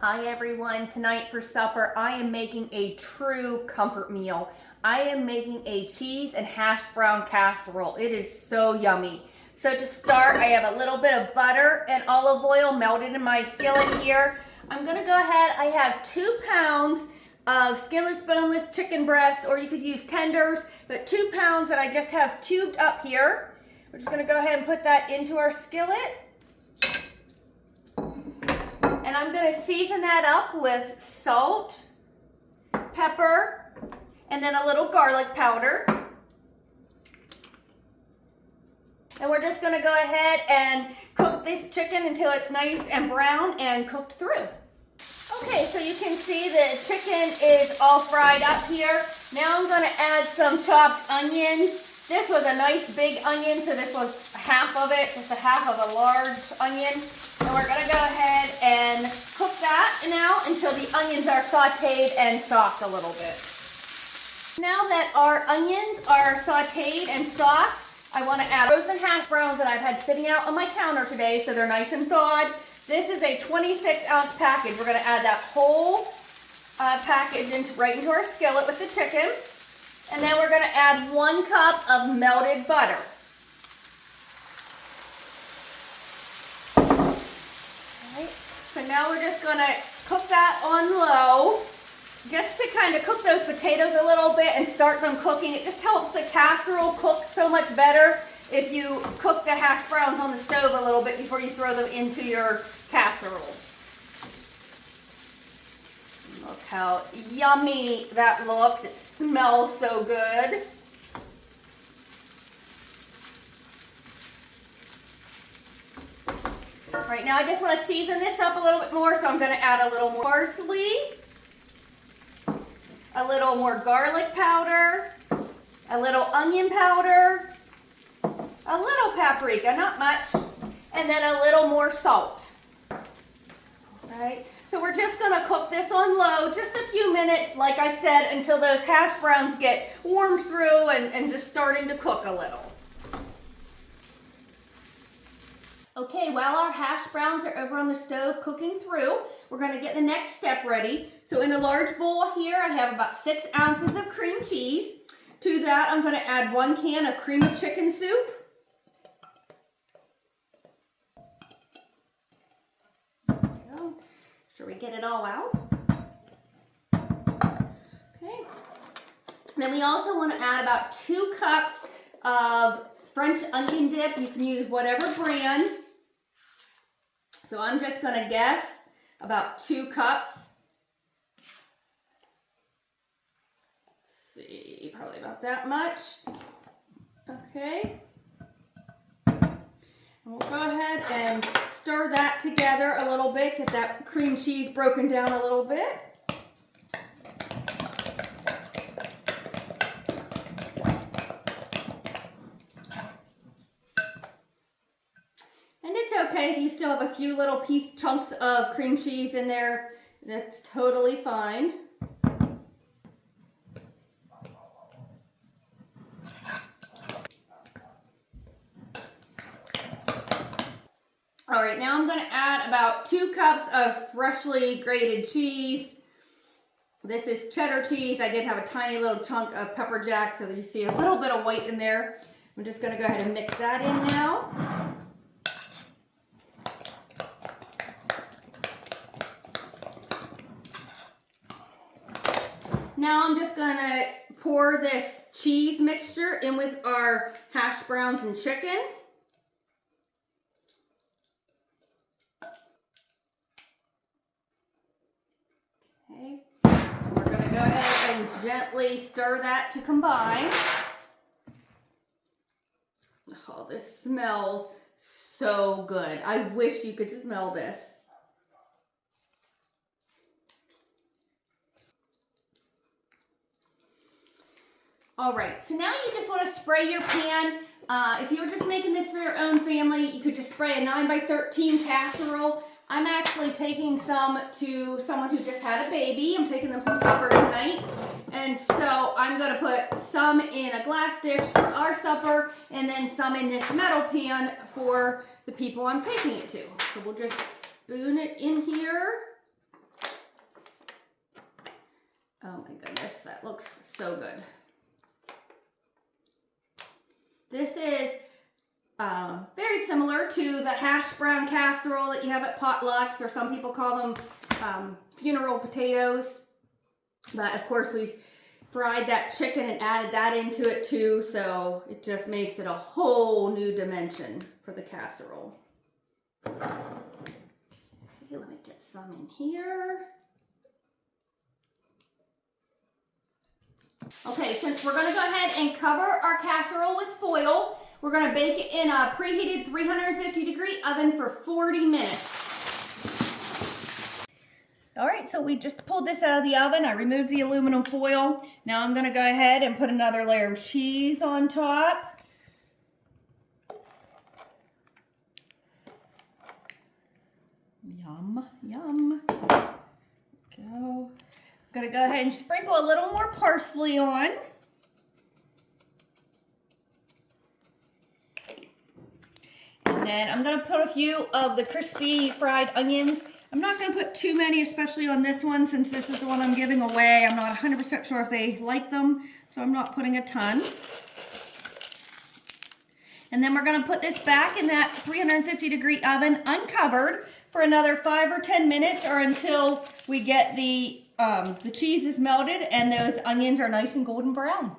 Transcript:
Hi everyone, tonight for supper I am making a true comfort meal. I am making a cheese and hash brown casserole. It is so yummy. So to start, I have a little bit of butter and olive oil melted in my skillet here. I'm gonna go ahead, I have 2 pounds of skinless, boneless chicken breast, or you could use tenders, but 2 pounds that I just have cubed up here. We're just gonna go ahead and put that into our skillet. And I'm going to season that up with salt, pepper, and then a little garlic powder. And we're just going to go ahead and cook this chicken until it's nice and brown and cooked through. Okay, so you can see the chicken is all fried up here. Now I'm going to add some chopped onions. This was a nice big onion, so this was half of it, just a half of a large onion. And we're going to go ahead and cook that now until the onions are sauteed and soft a little bit. Now that our onions are sauteed and soft, I want to add frozen hash browns that I've had sitting out on my counter today so they're nice and thawed. This is a 26-ounce package. We're going to add that whole package right into our skillet with the chicken. And then we're going to add 1 cup of melted butter. So now we're just going to cook that on low, just to kind of cook those potatoes a little bit and start them cooking. It just helps the casserole cook so much better if you cook the hash browns on the stove a little bit before you throw them into your casserole. Look how yummy that looks. It smells so good. Right now I just want to season this up a little bit more, so I'm going to add a little more parsley, a little more garlic powder, a little onion powder, a little paprika, not much, and then a little more salt. All right, so we're just going to cook this on low just a few minutes, like I said, until those hash browns get warmed through and just starting to cook a little. Okay, while our hash browns are over on the stove cooking through, we're going to get the next step ready. So in a large bowl here, I have about 6 ounces of cream cheese. To that, I'm going to add 1 can of cream of chicken soup. There we go. Sure we get it all out. Okay. Then we also want to add about 2 cups of French onion dip. You can use whatever brand. So I'm just going to guess about 2 cups. Let's see, probably about that much. Okay. And we'll go ahead and stir that together a little bit, get that cream cheese broken down a little bit. Okay, if you still have a few little chunks of cream cheese in there, that's totally fine. All right, now I'm going to add about 2 cups of freshly grated cheese. This is cheddar cheese. I did have a tiny little chunk of pepper jack, so that you see a little bit of white in there. I'm just going to go ahead and mix that in now. Now I'm just going to pour this cheese mixture in with our hash browns and chicken. Okay, we're going to go ahead and gently stir that to combine. Oh, this smells so good. I wish you could smell this. All right, so now you just want to spray your pan. If you were just making this for your own family, you could just spray a 9x13 casserole. I'm actually taking some to someone who just had a baby. I'm taking them some supper tonight. And so I'm going to put some in a glass dish for our supper and then some in this metal pan for the people I'm taking it to. So we'll just spoon it in here. my goodness, that looks so good. This is very similar to the hash brown casserole that you have at potlucks, or some people call them funeral potatoes. But of course we fried that chicken and added that into it too, so it just makes it a whole new dimension for the casserole. Okay, let me get some in here. Okay, so we're going to go ahead and cover our casserole with foil. We're going to bake it in a preheated 350-degree oven for 40 minutes. All right, so we just pulled this out of the oven. I removed the aluminum foil. Now I'm going to go ahead and put another layer of cheese on top. Yum, yum. Go. I'm gonna go ahead and sprinkle a little more parsley on. And then I'm gonna put a few of the crispy fried onions. I'm not gonna put too many, especially on this one, since this is the one I'm giving away. I'm not 100% sure if they like them, so I'm not putting a ton. And then we're gonna put this back in that 350-degree oven uncovered for another 5 or 10 minutes, or until we get the cheese is melted and those onions are nice and golden brown.